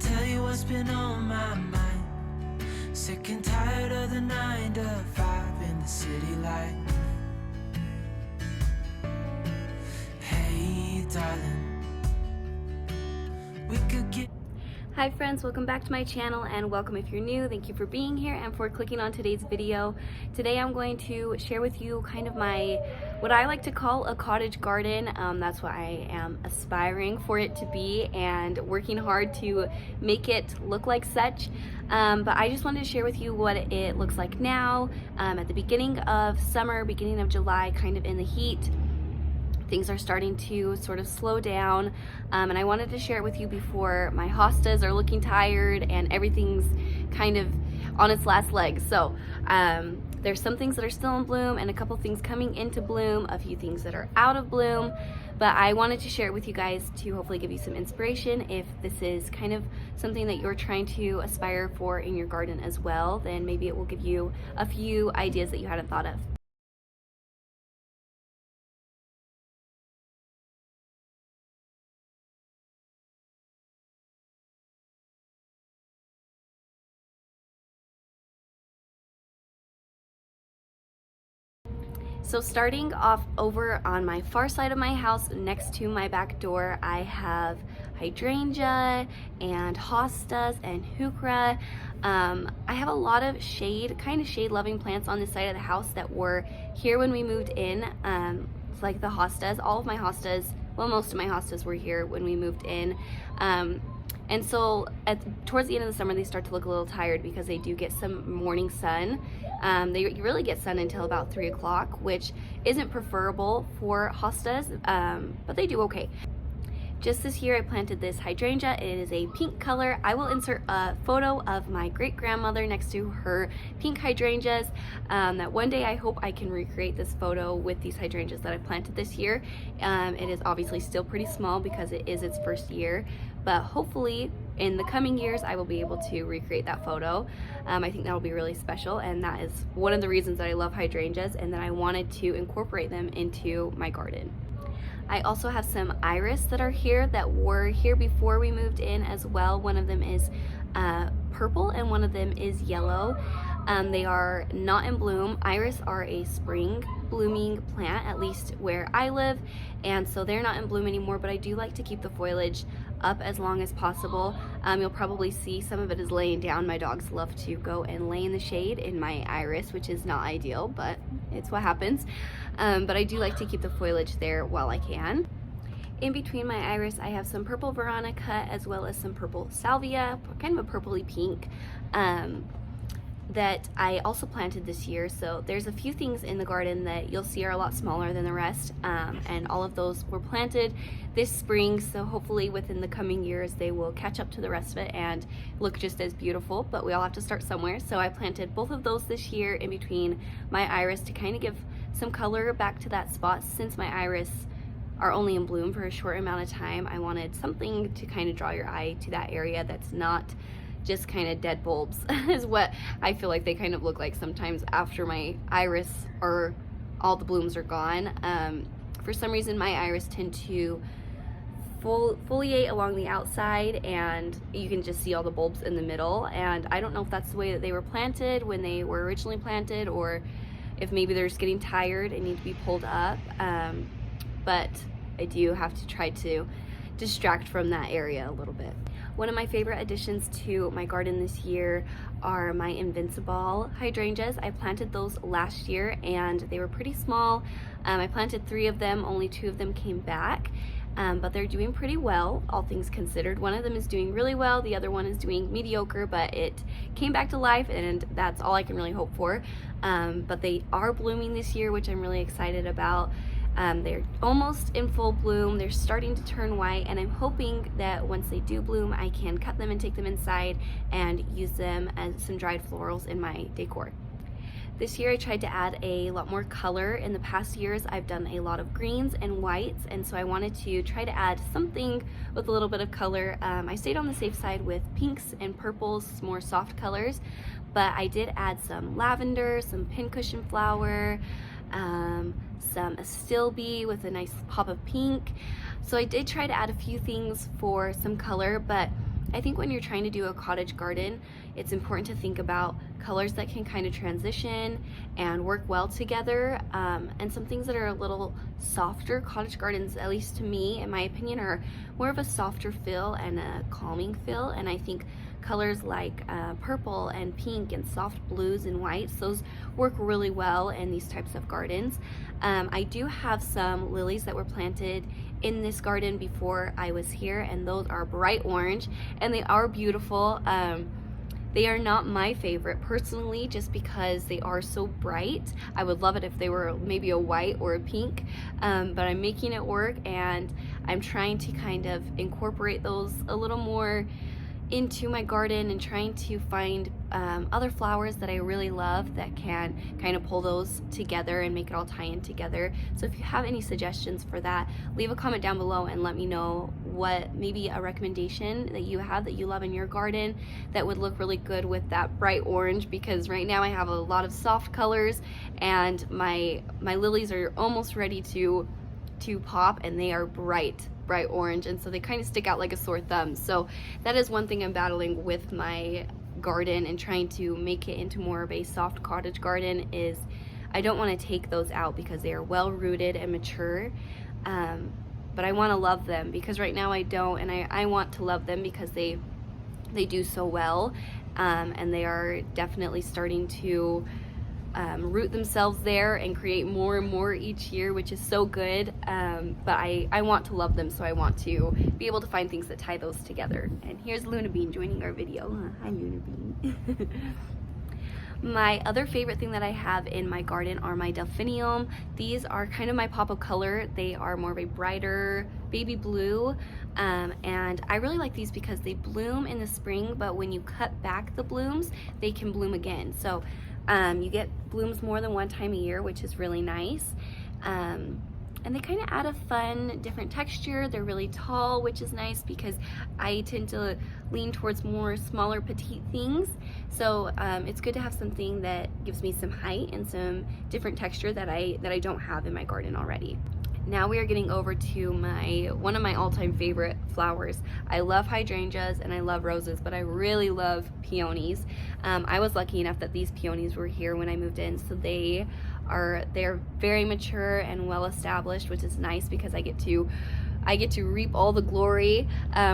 tell you what's been on my mind. Sick and tired of the 9 to 5 in the city life. Hey darling, we could get. Hi friends, welcome back to my channel, and welcome if you're new. Thank you for being here and for clicking on today's video. Today I'm going to share with you kind of what I like to call a cottage garden. That's what I am aspiring for it to be and working hard to make it look like such. But I just wanted to share with you what it looks like now at the beginning of summer, beginning of July, kind of in the heat. Things are starting to sort of slow down, and I wanted to share it with you before my hostas are looking tired and everything's kind of on its last legs. So there's some things that are still in bloom and a couple things coming into bloom, a few things that are out of bloom, but I wanted to share it with you guys to hopefully give you some inspiration. If this is kind of something that you're trying to aspire for in your garden as well, then maybe it will give you a few ideas that you hadn't thought of. So starting off over on my far side of my house next to my back door, I have hydrangea and hostas and heuchera. I have a lot of kind of shade loving plants on this side of the house that were here when we moved in. Like the hostas, all of my hostas, well, most of my hostas were here when we moved in. And so towards the end of the summer, they start to look a little tired because they do get some morning sun. They really get sun until about 3 o'clock, which isn't preferable for hostas, but they do okay. Just this year, I planted this hydrangea. It is a pink color. I will insert a photo of my great-grandmother next to her pink hydrangeas. That one day I hope I can recreate this photo with these hydrangeas that I planted this year. It is obviously still pretty small because it is its first year, but hopefully in the coming years I will be able to recreate that photo. I think that'll be really special, and that is one of the reasons that I love hydrangeas and that I wanted to incorporate them into my garden. I also have some iris that are here that were here before we moved in as well. One of them is purple and one of them is yellow. They are not in bloom. Iris are a spring blooming plant, at least where I live, and so they're not in bloom anymore, but I do like to keep the foliage up as long as possible. You'll probably see some of it is laying down. My dogs love to go and lay in the shade in my iris, which is not ideal, but it's what happens. But I do like to keep the foliage there while I can. In between my iris, I have some purple veronica as well as some purple salvia, kind of a purpley pink, that I also planted this year. So there's a few things in the garden that you'll see are a lot smaller than the rest, and all of those were planted this spring, so hopefully within the coming years they will catch up to the rest of it and look just as beautiful, but we all have to start somewhere. So I planted both of those this year in between my iris to kind of give some color back to that spot. Since my iris are only in bloom for a short amount of time, I wanted something to kind of draw your eye to that area that's not just kind of dead bulbs is what I feel like they kind of look like sometimes after my iris or all the blooms are gone. For some reason my iris tend to foliate along the outside and you can just see all the bulbs in the middle, and I don't know if that's the way that they were planted when they were originally planted, or if maybe they're just getting tired and need to be pulled up, but I do have to try to distract from that area a little bit. One of my favorite additions to my garden this year are my Invincible hydrangeas. I planted those last year and they were pretty small. I planted 3 of them, only 2 of them came back, but they're doing pretty well, all things considered. One of them is doing really well, the other one is doing mediocre, but it came back to life and that's all I can really hope for. But they are blooming this year, which I'm really excited about. They're almost in full bloom. They're starting to turn white, and I'm hoping that once they do bloom, I can cut them and take them inside and use them as some dried florals in my decor. This year I tried to add a lot more color. In the past years I've done a lot of greens and whites, and so I wanted to try to add something with a little bit of color. I stayed on the safe side with pinks and purples, more soft colors, but I did add some lavender, some pincushion flower, some astilbe with a nice pop of pink. So I did try to add a few things for some color, but I think when you're trying to do a cottage garden, it's important to think about colors that can kind of transition and work well together, and some things that are a little softer. Cottage gardens, at least to me, in my opinion, are more of a softer feel and a calming feel, and I think colors like purple and pink and soft blues and whites, those work really well in these types of gardens. I do have some lilies that were planted in this garden before I was here, and those are bright orange and they are beautiful. They are not my favorite personally, just because they are so bright. I would love it if they were maybe a white or a pink, but I'm making it work, and I'm trying to kind of incorporate those a little more into my garden and trying to find other flowers that I really love that can kind of pull those together and make it all tie in together. So if you have any suggestions for that, leave a comment down below and let me know what maybe a recommendation that you have that you love in your garden that would look really good with that bright orange, because right now I have a lot of soft colors and my lilies are almost ready to pop, and they are bright orange, and so they kind of stick out like a sore thumb. So that is one thing I'm battling with my garden and trying to make it into more of a soft cottage garden, is I don't want to take those out because they are well rooted and mature, but I want to love them, because right now I don't, and I want to love them because they do so well, and they are definitely starting to root themselves there and create more and more each year, which is so good. But I want to love them, so I want to be able to find things that tie those together. And here's Luna Bean joining our video. Hi, Luna Bean. My other favorite thing that I have in my garden are my delphinium. These are kind of my pop of color. They are more of a brighter baby blue, and I really like these because they bloom in the spring, but when you cut back the blooms, they can bloom again. So you get blooms more than one time a year, which is really nice. And they kind of add a fun, different texture. They're really tall, which is nice because I tend to lean towards more smaller, petite things. So it's good to have something that gives me some height and some different texture that I don't have in my garden already. Now we are getting over to one of my all-time favorite flowers. I love hydrangeas and I love roses, but I really love peonies. I was lucky enough that these peonies were here when I moved in, so they're very mature and well established, which is nice because I get to reap all the glory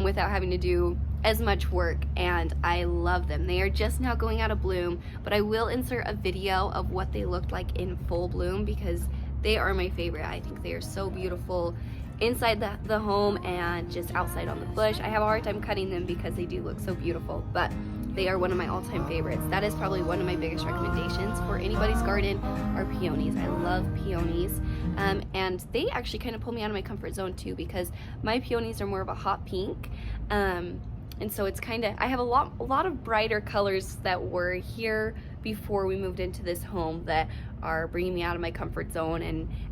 without having to do as much work, and I love them. They are just now going out of bloom, but I will insert a video of what they looked like in full bloom because they are my favorite. I think they are so beautiful inside the home and just outside on the bush. I have a hard time cutting them because they do look so beautiful, but they are one of my all-time favorites. That is probably one of my biggest recommendations for anybody's garden are peonies. I love peonies, and they actually kind of pull me out of my comfort zone too, because my peonies are more of a hot pink, and so it's kind of, I have a lot of brighter colors that were here before we moved into this home that are bringing me out of my comfort zone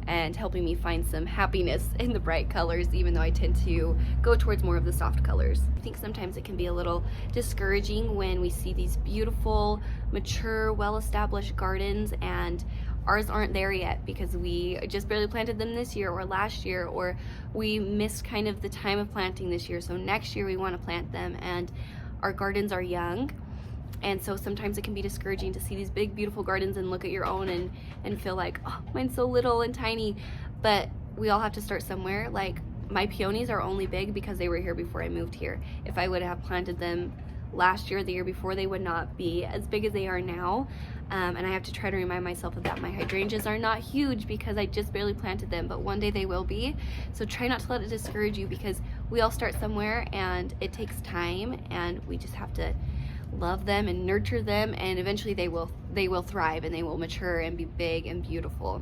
and helping me find some happiness in the bright colors, even though I tend to go towards more of the soft colors. I think sometimes it can be a little discouraging when we see these beautiful, mature, well-established gardens and ours aren't there yet because we just barely planted them this year or last year, or we missed kind of the time of planting this year, so next year we want to plant them, and our gardens are young. And so sometimes it can be discouraging to see these big, beautiful gardens and look at your own and feel like, oh, mine's so little and tiny. But we all have to start somewhere. Like, my peonies are only big because they were here before I moved here. If I would have planted them last year or the year before, they would not be as big as they are now. And I have to try to remind myself of that. My hydrangeas are not huge because I just barely planted them, but one day they will be. So try not to let it discourage you, because we all start somewhere and it takes time, and we just have to love them and nurture them, and eventually they will thrive and they will mature and be big and beautiful.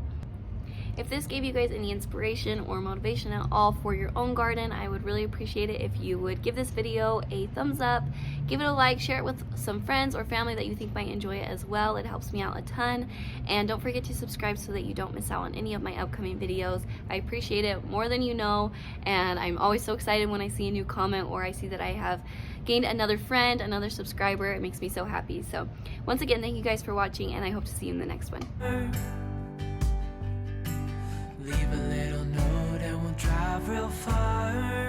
If this gave you guys any inspiration or motivation at all for your own garden, I would really appreciate it if you would give this video a thumbs up, give it a like, share it with some friends or family that you think might enjoy it as well. It helps me out a ton. And don't forget to subscribe so that you don't miss out on any of my upcoming videos. I appreciate it more than you know, and I'm always so excited when I see a new comment or I see that I have gained another friend, another subscriber. It makes me so happy. So once again, thank you guys for watching, and I hope to see you in the next one. Leave a little note and we'll drive real far.